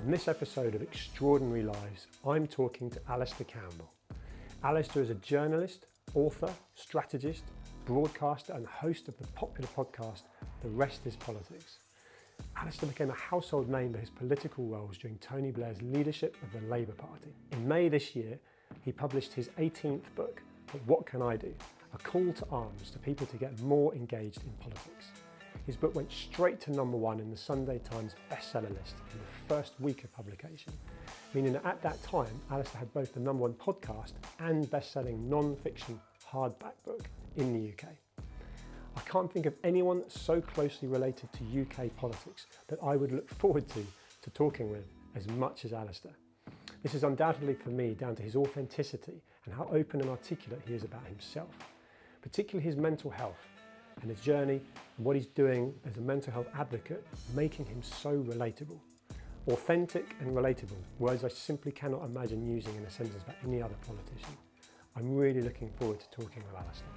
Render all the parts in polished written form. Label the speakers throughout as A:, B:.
A: In this episode of Extraordinary Lives, I'm talking to Alastair Campbell. Alastair is a journalist, author, strategist, broadcaster and host of the popular podcast, The Rest is Politics. Alastair became a household name for his political roles during Tony Blair's leadership of the Labour Party. In May this year, he published his 18th book, But What Can I Do? A call to arms to people to get more engaged in politics. His book went straight to #1 in the Sunday Times bestseller list in the first week of publication, meaning that at that time, Alastair had both the #1 podcast and best-selling non-fiction hardback book in the UK. I can't think of anyone so closely related to UK politics that I would look forward to talking with as much as Alastair. This is undoubtedly for me down to his authenticity and how open and articulate he is about himself, particularly his mental health and his journey and what he's doing as a mental health advocate, making him so relatable. Authentic and relatable, words I simply cannot imagine using in a sentence about any other politician. I'm really looking forward to talking with Alastair.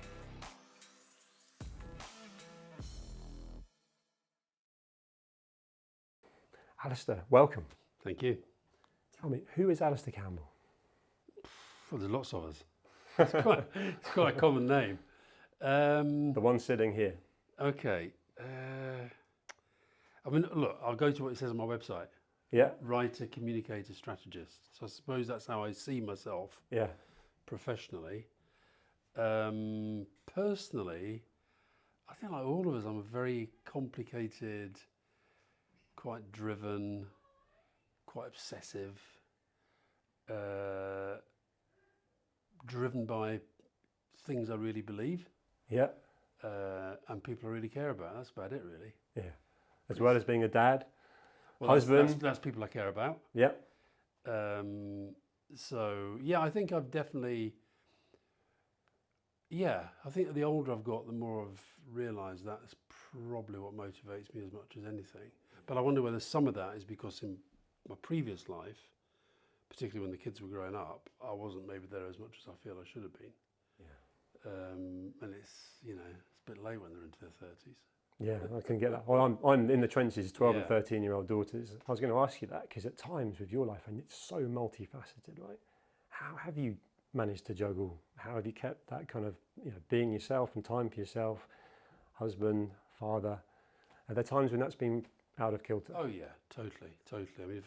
A: Alastair, welcome.
B: Thank you.
A: Tell me, who is Alastair Campbell?
B: Well, there's lots of us. It's quite a common name.
A: The one sitting here.
B: Okay. I mean, look, I'll go to what it says on my website.
A: Yeah.
B: Writer, communicator, strategist. So I suppose that's how I see myself professionally. Personally, I think like all of us, I'm a very complicated, quite driven, quite obsessive, driven by things I really believe.
A: Yeah.
B: And people I really care about. That's about it, really.
A: Yeah. As well as being a dad,
B: well,
A: husband.
B: That's people I care about.
A: Yeah.
B: So, yeah, I think I've definitely... Yeah, I think the older I've got, the more I've realised that's probably what motivates me as much as anything. But I wonder whether some of that is because in my previous life, particularly when the kids were growing up, I wasn't maybe there as much as I feel I should have been. Yeah. And it's, you know, it's a bit late when they're into their 30s.
A: Yeah, I can get that. Well, I'm in the trenches, 12 and
B: Yeah.
A: 13-year-old daughters. I was going to ask you that because at times with your life, and it's so multifaceted, right? How have you managed to juggle? How have you kept that kind of, you know, being yourself and time for yourself, husband, father? Are there times when that's been out of kilter?
B: Oh yeah, totally. I mean,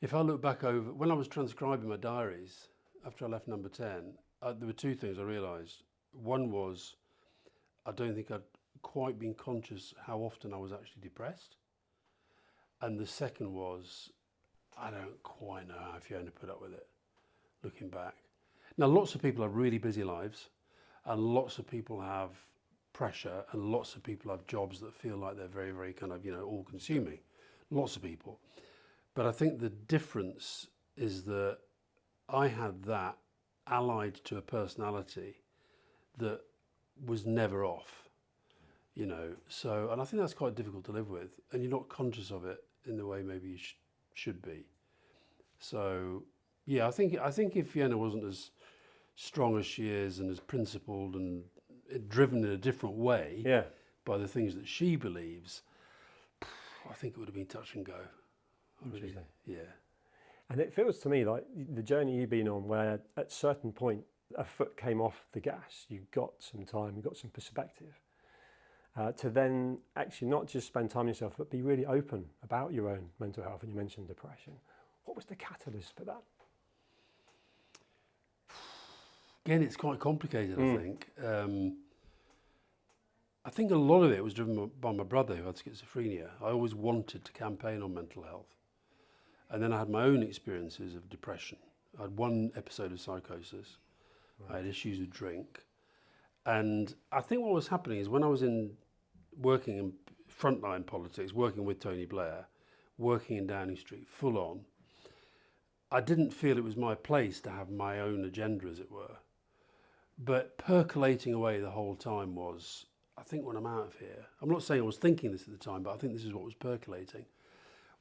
B: if I look back over, when I was transcribing my diaries, after I left number 10, there were two things I realised. One was, I don't think I'd quite been conscious how often I was actually depressed. And the second was, I don't quite know how Fiona put up with it, looking back. Now, lots of people have really busy lives, and lots of people have pressure, and lots of people have jobs that feel like they're very, very kind of, you know, all-consuming. Lots of people. But I think the difference is that I had that allied to a personality that was never off, you know. So, and I think that's quite difficult to live with, and you're not conscious of it in the way maybe you should be. So, yeah, I think if Fiona wasn't as strong as she is and as principled and driven in a different way by the things that she believes, I think it would have been touch and go. Really, yeah.
A: And it feels to me like the journey you've been on, where at a certain point a foot came off the gas, you got some time, you got some perspective, to then actually not just spend time yourself, but be really open about your own mental health. And you mentioned depression. What was the catalyst for that?
B: Again, it's quite complicated, I think a lot of it was driven by my brother who had schizophrenia. I always wanted to campaign on mental health. And then I had my own experiences of depression. I had one episode of psychosis. Right. I had issues with drink. And I think what was happening is when I was working in frontline politics, working with Tony Blair, working in Downing Street, full on, I didn't feel it was my place to have my own agenda, as it were. But percolating away the whole time was, I think when I'm out of here, I'm not saying I was thinking this at the time, but I think this is what was percolating.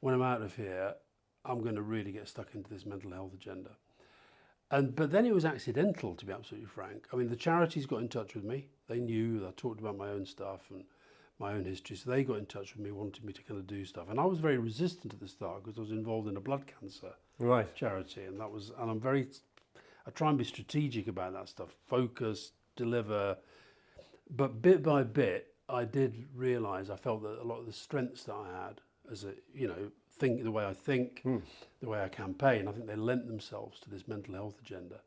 B: When I'm out of here, I'm going to really get stuck into this mental health agenda. But then it was accidental, to be absolutely frank. I mean, the charities got in touch with me. They knew that I talked about my own stuff and my own history. So they got in touch with me, wanted me to kind of do stuff. And I was very resistant at the start because I was involved in a blood cancer charity. And I try and be strategic about that stuff, focus, deliver. But bit by bit, I did realise, I felt that a lot of the strengths that I had as a, the way I think, the way I campaign, I think they lent themselves to this mental health agenda.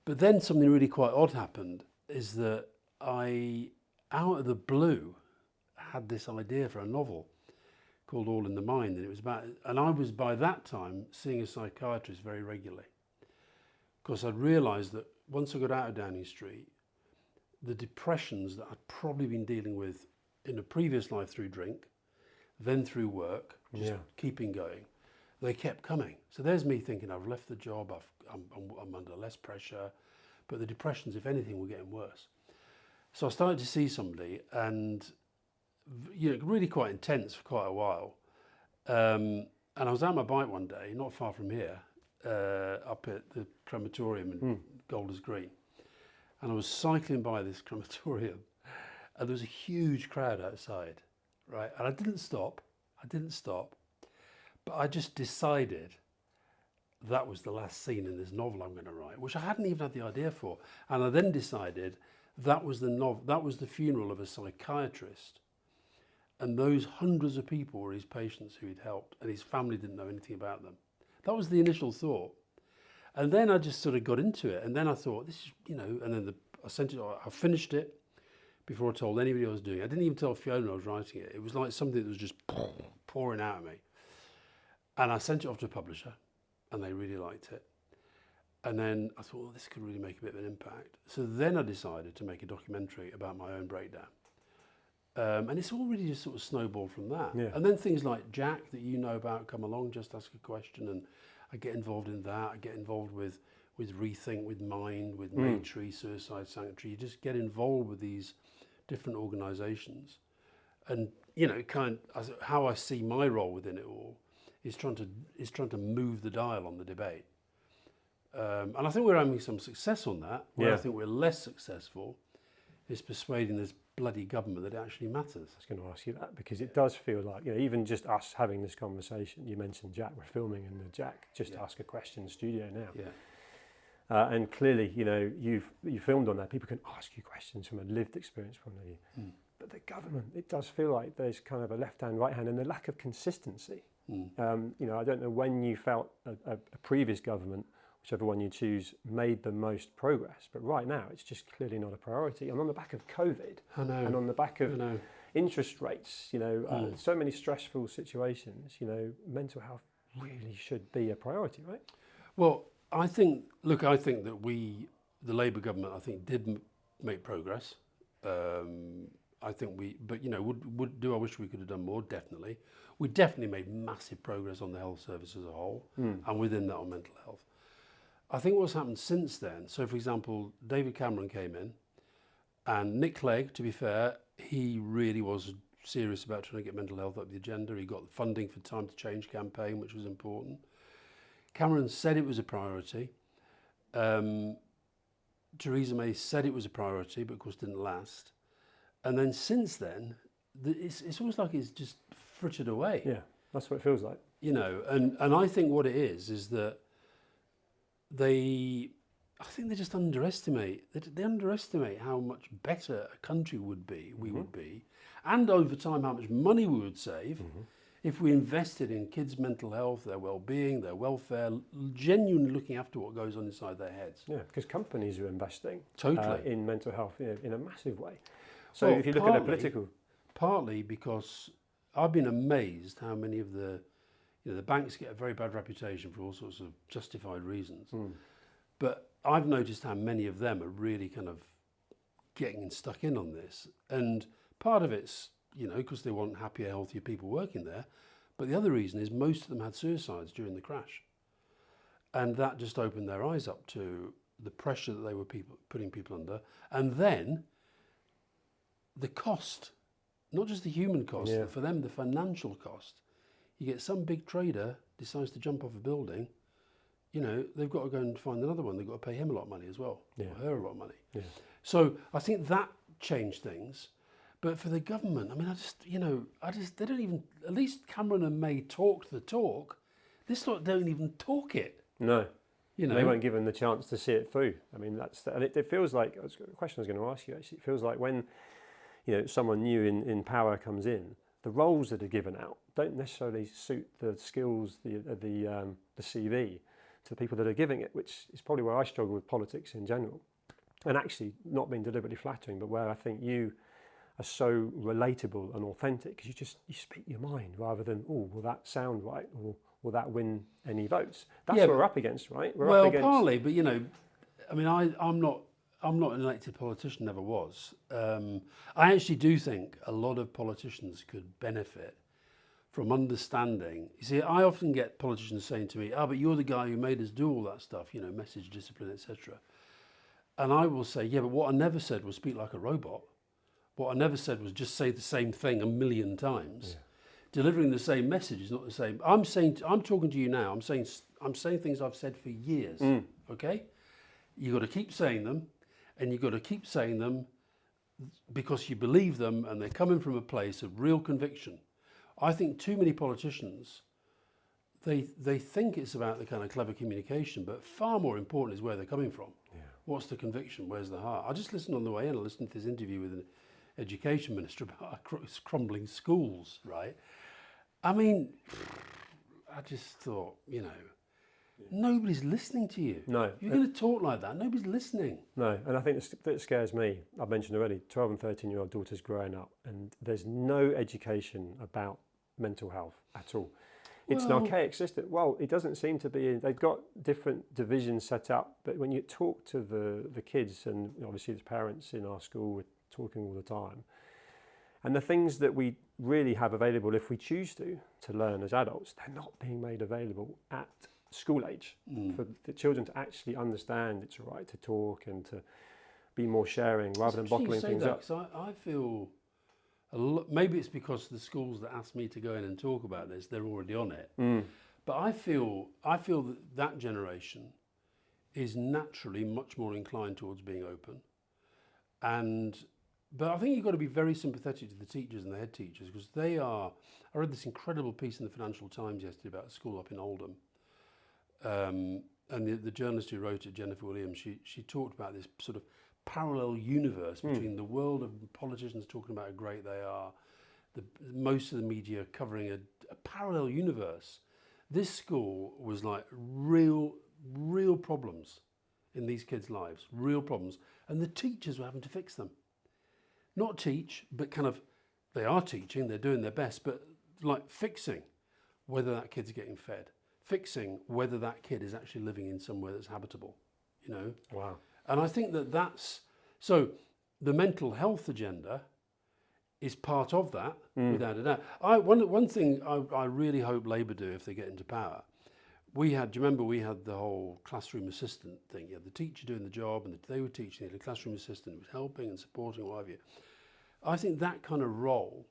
B: But then something really quite odd happened, is that I, out of the blue, had this idea for a novel called All in the Mind, and I was by that time seeing a psychiatrist very regularly, because I'd realised that once I got out of Downing Street, the depressions that I'd probably been dealing with in a previous life through drink, then through work, just keeping going, they kept coming. So there's me thinking, I've left the job, I'm under less pressure, but the depressions, if anything, were getting worse. So I started to see somebody, and really quite intense for quite a while. And I was on my bike one day, not far from here, up at the crematorium in Golders Green. And I was cycling by this crematorium, and there was a huge crowd outside, right? And I didn't stop, but I just decided that was the last scene in this novel I'm going to write, which I hadn't even had the idea for. And I then decided that was the funeral of a psychiatrist, and those hundreds of people were his patients who he'd helped, and his family didn't know anything about them. That was the initial thought. And then I just sort of got into it, and then I thought, this is, and then I finished it before I told anybody I was doing it. I didn't even tell Fiona I was writing it. It was like something that was just pouring out of me. And I sent it off to a publisher, and they really liked it. And then I thought, well, this could really make a bit of an impact. So then I decided to make a documentary about my own breakdown. And it's all really just sort of snowballed from that.
A: Yeah.
B: And then things like Jack that you know about come along, Just Ask a Question, and I get involved in that. I get involved with Rethink, with Mind, with Maytree, Suicide Sanctuary. You just get involved with these different organisations. And, how I see my role within it all is trying to move the dial on the debate. And I think we're having some success on that. Where I think we're less successful is persuading this bloody government that it actually matters.
A: I was going to ask you that, because it does feel like, even just us having this conversation, you mentioned Jack, we're filming in the Jack Just Ask a Question studio now.
B: Yeah.
A: And clearly, you filmed on that. People can ask you questions from a lived experience point of view. But the government, it does feel like there's kind of a left hand, right hand, and a lack of consistency. I don't know when you felt a previous government, whichever one you choose, made the most progress. But right now, it's just clearly not a priority. And on the back of COVID, and on the back of interest rates, so many stressful situations, mental health really should be a priority, right?
B: Well, I think that the Labour government, did make progress. I wish we could have done more? Definitely. We definitely made massive progress on the health service as a whole, and within that on mental health. I think what's happened since then, so for example, David Cameron came in, and Nick Clegg, to be fair, he really was serious about trying to get mental health up the agenda. He got the funding for Time to Change campaign, which was important. Cameron said it was a priority. Theresa May said it was a priority, but of course didn't last. And then since then, it's almost like it's just frittered away.
A: Yeah, that's what it feels like.
B: And I think what it is that they just underestimate. They underestimate how much better a country would be, would be, and over time how much money we would save if we invested in kids' mental health, their well-being, their welfare, genuinely looking after what goes on inside their heads.
A: Yeah, because companies are investing
B: totally
A: in mental health in a massive way. So if you look at a political...
B: Partly because I've been amazed how many of the banks get a very bad reputation for all sorts of justified reasons. But I've noticed how many of them are really kind of getting stuck in on this. And part of it's, because they want happier, healthier people working there. But the other reason is most of them had suicides during the crash. And that just opened their eyes up to the pressure that they were putting people under. And then the cost, not just the human cost, but for them, the financial cost. You get some big trader decides to jump off a building, they've got to go and find another one. They've got to pay him a lot of money as well, or her a lot of money. Yeah. So I think that changed things. But for the government, I mean, they don't even, at least Cameron and May talked the talk. This lot don't even talk it.
A: No.
B: You know,
A: they weren't given the chance to see it through. I mean, and it feels like, a question I was going to ask you actually, it feels like when, someone new in power comes in, the roles that are given out don't necessarily suit the skills, the CV to the people that are giving it, which is probably where I struggle with politics in general. And actually, not being deliberately flattering, but where I think you are so relatable and authentic, because you speak your mind rather than, oh, will that sound right, or will that win any votes? That's what we're up against, right? We're up against...
B: partly, but I mean, I'm not an elected politician, never was. I actually do think a lot of politicians could benefit from understanding. You see, I often get politicians saying to me, but you're the guy who made us do all that stuff, message, discipline, etc. And I will say, yeah, but what I never said was speak like a robot. What I never said was just say the same thing a million times. Yeah. Delivering the same message is not the same. I'm talking to you now. I'm saying things I've said for years. Okay, you got to keep saying them, and you got to keep saying them because you believe them, and they're coming from a place of real conviction. I think too many politicians, they think it's about the kind of clever communication, but far more important is where they're coming from. Yeah. What's the conviction? Where's the heart? I just listened on the way in. I listened to this interview with an education minister about crumbling schools, right? I mean, I just thought, nobody's listening to you.
A: No.
B: You're going to talk like that. Nobody's listening.
A: No, and I think that scares me. I've mentioned already, 12 and 13-year-old daughters growing up, and there's no education about mental health at all. It's an archaic system. Well, it doesn't seem to be. They've got different divisions set up, but when you talk to the kids, and obviously the parents in our school, we're talking all the time, and the things that we really have available, if we choose to learn as adults, they're not being made available at school age for the children to actually understand it's right to talk and to be more sharing rather than bottling things up.
B: I feel maybe it's because the schools that ask me to go in and talk about this, they're already on it. But I feel that generation is naturally much more inclined towards being open. But I think you've got to be very sympathetic to the teachers and the head teachers, because I read this incredible piece in the Financial Times yesterday about a school up in Oldham. And the journalist who wrote it, Jennifer Williams, she talked about this sort of parallel universe between the world of politicians talking about how great they are, most of the media covering a parallel universe. This school was like real problems in these kids' lives, real problems. And the teachers were having to fix them. Not teach, but they are teaching, they're doing their best, but like fixing whether that kid's getting fed, fixing whether that kid is actually living in somewhere that's habitable,
A: Wow.
B: And I think so the mental health agenda is part of that, without a doubt. One thing I really hope Labour do if they get into power, do you remember we had the whole classroom assistant thing? You had the teacher doing the job and they were teaching, the classroom assistant was helping and supporting, what have you. I think that kind of role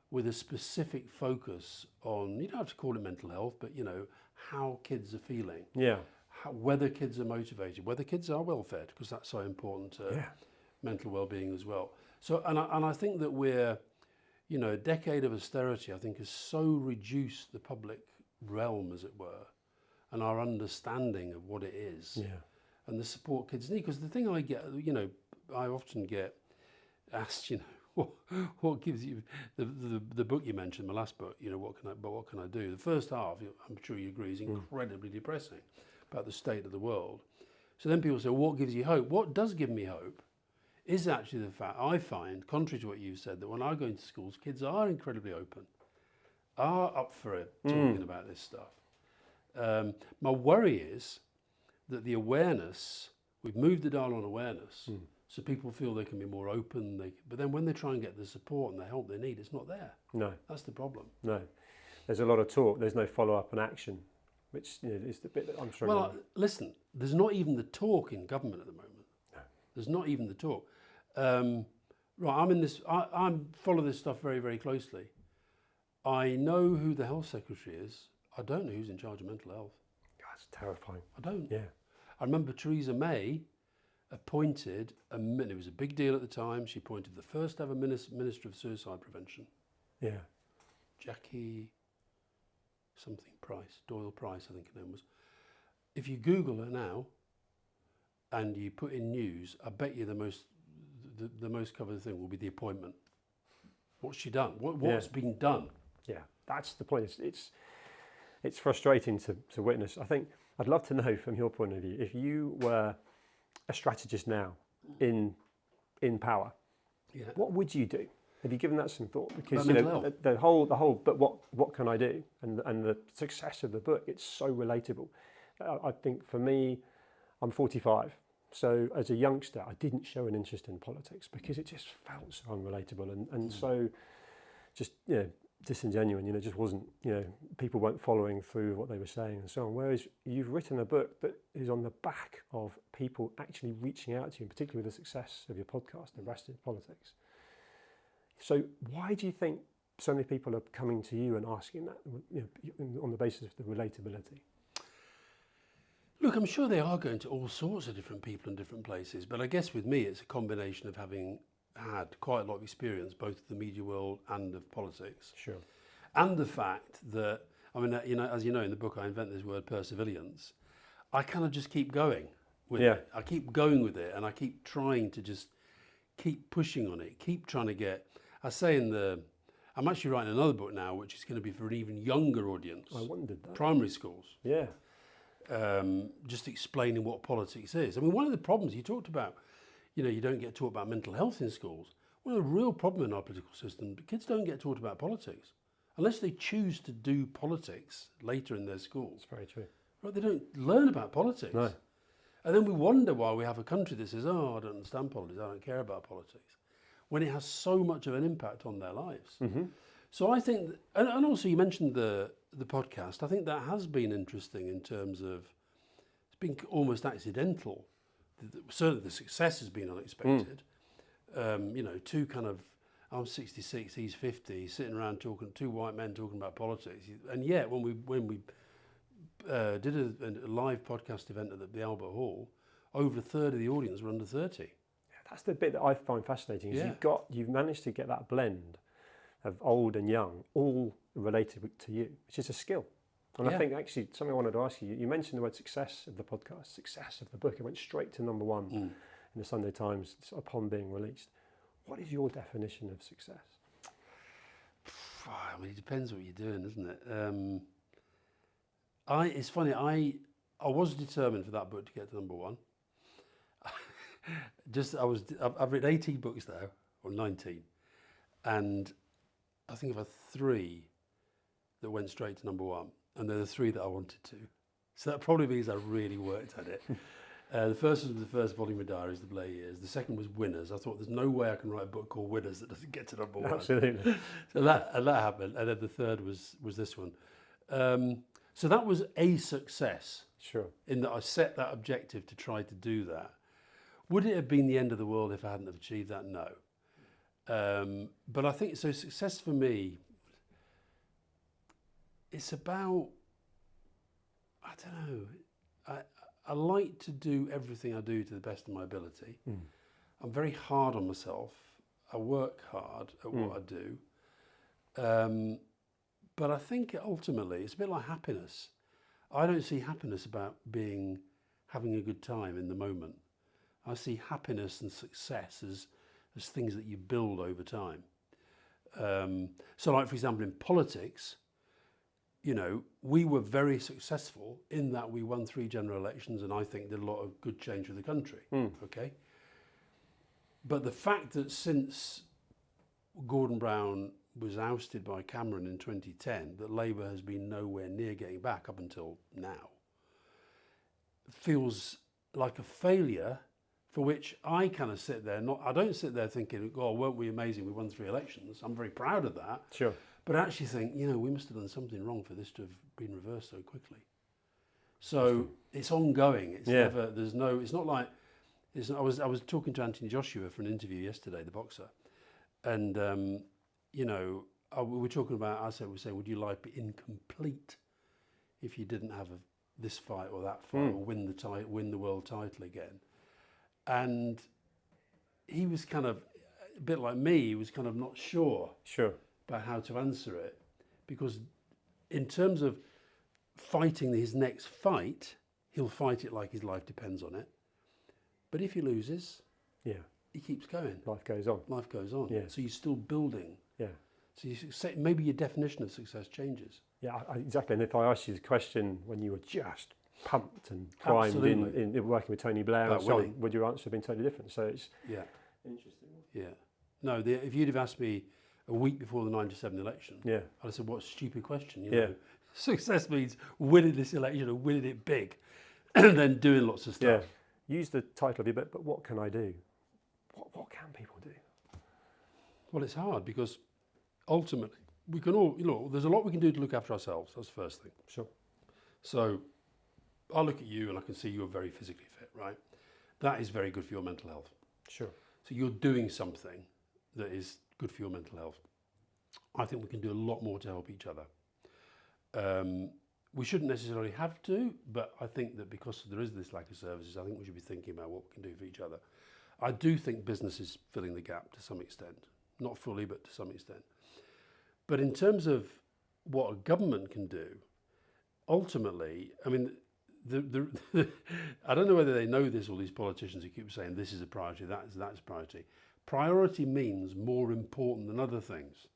B: with a specific focus on, you don't have to call it mental health, but how kids are feeling.
A: Yeah.
B: Whether kids are motivated, whether kids are well fed, because that's so important to mental well-being as well. So, and I think that we're, a decade of austerity, I think, has so reduced the public realm, as it were, and our understanding of what it is, and the support kids need. Because the thing I get, I often get asked, what gives you the book you mentioned, my last book, what can I do? The first half, I'm sure you agree, is incredibly depressing about the state of the world. So then people say, what gives you hope? What does give me hope is actually the fact I find, contrary to what you said, that when I go into schools, kids are incredibly open, are up for it, talking about this stuff. My worry is that the awareness, we've moved the dial on awareness, so people feel they can be more open, but then when they try and get the support and the help they need, it's not there. No. That's the problem.
A: No. There's a lot of talk, there's no follow-up and action, which is the bit that I'm struggling with.
B: Well, listen, there's not even the talk in government at the moment. No. There's not even the talk. Right, I follow this stuff very, very closely. I know who the health secretary is. I don't know who's in charge of mental health.
A: That's terrifying.
B: I don't.
A: Yeah.
B: I remember Theresa May appointed, it was a big deal at the time, she appointed the first ever Minister of Suicide Prevention.
A: Yeah.
B: Jackie something Price, Doyle Price I think her name was. If you Google her now and you put in news, I bet you the most covered thing will be the appointment. What's she done? What's been done?
A: Yeah, that's the point. It's frustrating to witness. I think I'd love to know from your point of view, if you were a strategist now in power, what would you do? Have you given that some thought? Because the whole. But what can I do? And the success of the book, it's so relatable. I think for me, I'm 45. So as a youngster, I didn't show an interest in politics because it just felt so unrelatable and so just disingenuous. It just wasn't. People weren't following through what they were saying and so on. Whereas you've written a book that is on the back of people actually reaching out to you, particularly with the success of your podcast, Arrested Politics. So why do you think so many people are coming to you and asking that on the basis of the relatability?
B: Look, I'm sure they are going to all sorts of different people in different places, but I guess with me it's a combination of having had quite a lot of experience, both of the media world and of politics.
A: Sure.
B: And the fact that, as you know, in the book I invent this word perseverance. I kind of just keep going with it. I keep going with it and I keep trying to just keep pushing on it, keep trying to get, I say I'm actually writing another book now, which is going to be for an even younger audience.
A: I wondered that.
B: Primary schools.
A: Yeah.
B: Just explaining what politics is. One of the problems you talked about, you don't get taught about mental health in schools. One of the real problems in our political system, kids don't get taught about politics. Unless they choose to do politics later in their schools.
A: That's very true.
B: Right, they don't learn about politics.
A: No.
B: And then we wonder why we have a country that says, I don't understand politics, I don't care about politics, when it has so much of an impact on their lives. Mm-hmm. So I think, and also you mentioned the podcast, I think that has been interesting in terms of, it's been almost accidental. Certainly the success has been unexpected. Two kind of, I'm 66, he's 50, sitting around talking, two white men talking about politics. And yet when we did a live podcast event at the Albert Hall, over a third of the audience were under 30.
A: Yeah, that's the bit that I find fascinating. Is you've managed to get that blend of old and young, all related to you, which is a skill. And I think actually something I wanted to ask you. You mentioned the word success of the podcast, success of the book. It went straight to number one in the Sunday Times upon being released. What is your definition of success?
B: It depends what you're doing, doesn't it? It's funny. I was determined for that book to get to number one. I've written 18 books now, or 19, and I think I've had 3 that went straight to number one, and they're the 3 that I wanted to. So that probably means I really worked at it. The first was the first volume of Diaries, The Blair Years. The second was Winners. I thought there's no way I can write a book called Winners that doesn't get to number one.
A: Absolutely.
B: So that happened, and then the third was this one. So that was a success.
A: Sure. In
B: that I set that objective to try to do that. Would it have been the end of the world if I hadn't have achieved that? No. But I think, so success for me, it's about, I don't know, I like to do everything I do to the best of my ability. I'm very hard on myself. I work hard at what I do. But I think ultimately it's a bit like happiness. I don't see happiness about having a good time in the moment. I see happiness and success as things that you build over time. So like, for example, in politics, we were very successful in that we won 3 general elections and I think did a lot of good change for the country. Okay. But the fact that since Gordon Brown was ousted by Cameron in 2010, that Labour has been nowhere near getting back up until now, feels like a failure for which I kind of sit there, I don't sit there thinking, oh, weren't we amazing, we won 3 elections. I'm very proud of that.
A: Sure.
B: But I actually think, we must have done something wrong for this to have been reversed so quickly. So it's ongoing. It's never, it's not like, I was talking to Anthony Joshua for an interview yesterday, the boxer, and we were talking about, we were saying, would your life be incomplete if you didn't have this fight or that fight or win the world title again? And he was kind of, a bit like me, he was kind of not sure about how to answer it, because in terms of fighting his next fight, he'll fight it like his life depends on it. But if he loses, he keeps going.
A: Life goes on.
B: Life goes on.
A: Yeah.
B: So you're still building.
A: Yeah.
B: So maybe your definition of success changes.
A: Yeah, exactly. And if I asked you the question when you were just pumped and primed in working with Tony Blair and so on, would your answer have been totally different? So it's interesting.
B: Yeah. No, if you'd have asked me a week before the 97 election, I'd have said, what a stupid question. You know? Success means winning this election and winning it big and then doing lots of stuff.
A: Yeah. Use the title of your book, but what can I do? What can people do?
B: Well, it's hard because ultimately we can all, there's a lot we can do to look after ourselves. That's the first thing.
A: Sure.
B: So I look at you and I can see you're very physically fit, right? That is very good for your mental health.
A: Sure.
B: So you're doing something that is good for your mental health. I think we can do a lot more to help each other. We shouldn't necessarily have to, but I think that because there is this lack of services, I think we should be thinking about what we can do for each other. I do think business is filling the gap to some extent. Not fully, but to some extent. But in terms of what a government can do, ultimately, I mean, I don't know whether they know this, all these politicians who keep saying this is a priority, that's a priority. Priority means more important than other things.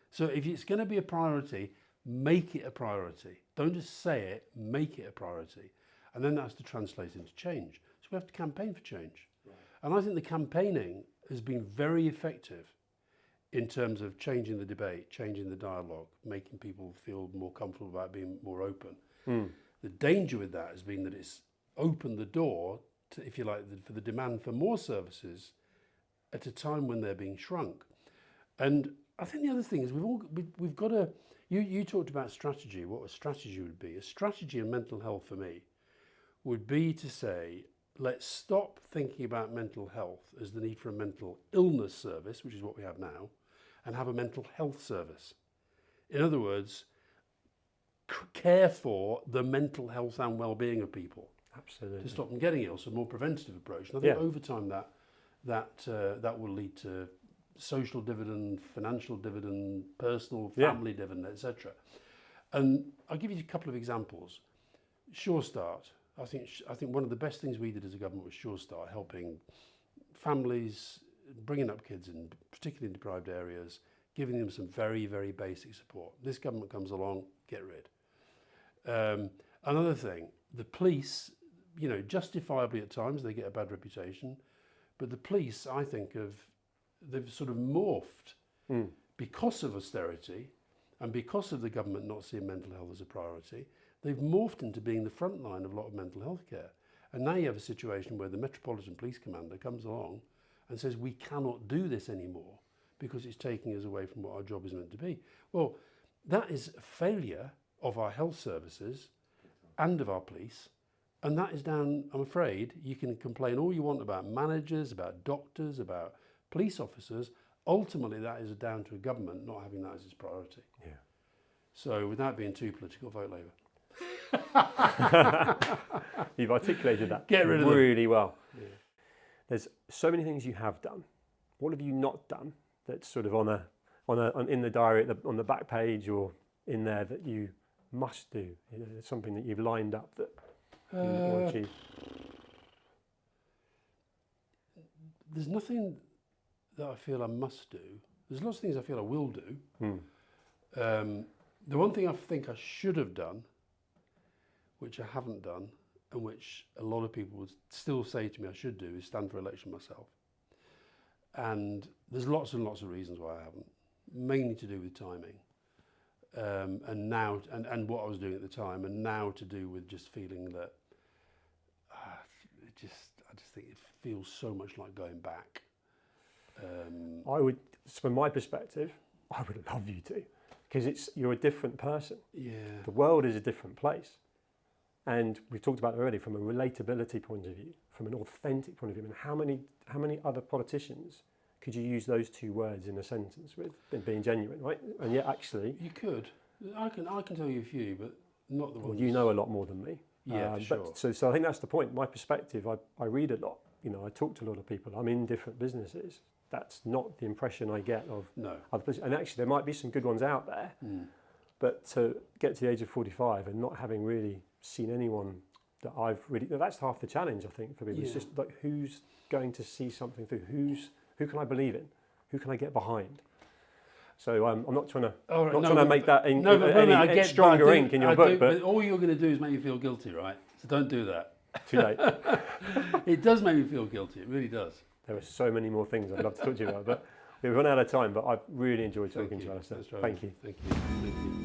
B: So if it's going to be a priority, make it a priority. Don't just say it, make it a priority. And then that has to translate into change. So we have to campaign for change. Right. And I think the campaigning has been very effective in terms of changing the debate, changing the dialogue, making people feel more comfortable about being more open. The danger with that has been that it's opened the door to, if you like, for the demand for more services at a time when they're being shrunk. And I think the other thing is we've got to, you talked about strategy, what a strategy would be. A strategy in mental health for me would be to say, let's stop thinking about mental health as the need for a mental illness service, which is what we have now, and have a mental health service. In other words, care for the mental health and well-being of people.
A: Absolutely.
B: To stop them getting ill, so more preventative approach. And I think over time that will lead to social dividend, financial dividend, personal, family dividend, etc. And I'll give you a couple of examples. Sure Start. I think one of the best things we did as a government was Sure Start, helping families, bringing up kids in particularly in deprived areas, giving them some very, very basic support. This government comes along, get rid. Another thing, the police, justifiably at times they get a bad reputation, but the police, I think, they've sort of morphed because of austerity and because of the government not seeing mental health as a priority. They've morphed into being the front line of a lot of mental health care. And now you have a situation where the Metropolitan Police Commander comes along and says, we cannot do this anymore because it's taking us away from what our job is meant to be. Well, that is a failure of our health services and of our police. And that is down, I'm afraid, you can complain all you want about managers, about doctors, about police officers. Ultimately, that is down to a government not having that as its priority. Yeah. So without being too political, vote Labour.
A: You've articulated that really well. Yeah. There's so many things you have done. What have you not done that's sort of in the diary on the back page or in there that you must do? It's something that you've lined up that you want to achieve.
B: There's nothing that I feel I must do. There's lots of things I feel I will do. The one thing I think I should have done, which I haven't done, and which a lot of people would still say to me I should do, is stand for election myself. And there's lots and lots of reasons why I haven't, mainly to do with timing. And what I was doing at the time, and now to do with just feeling that I just think it feels so much like going back.
A: From my perspective, I would love you to, because you're a different person.
B: Yeah.
A: The world is a different place. And we've talked about it already from a relatability point of view, from an authentic point of view. And how many other politicians could you use those two words in a sentence with being genuine, right? And yet actually...
B: You could. I can tell you a few, but not the ones...
A: Well, you know a lot more than me.
B: Yeah, for sure.
A: So I think that's the point. My perspective, I read a lot. I talk to a lot of people. I'm in different businesses. That's not the impression I get of other businesses. And actually, there might be some good ones out there. But to get to the age of 45 and not having really seen anyone that I've really, that's half the challenge, I think, for people. It's just like, who's going to see something through? Who can I believe in? Who can I get behind? So I'm not trying to make that any stronger ink in your book.
B: But all you're going to do is make you feel guilty, right? So don't do that.
A: Too late.
B: It does make me feel guilty. It really does.
A: There are so many more things I'd love to talk to you about, but we've run out of time. But I've really enjoyed talking to you, Alastair.
B: Right.
A: Thank you.
B: Thank you.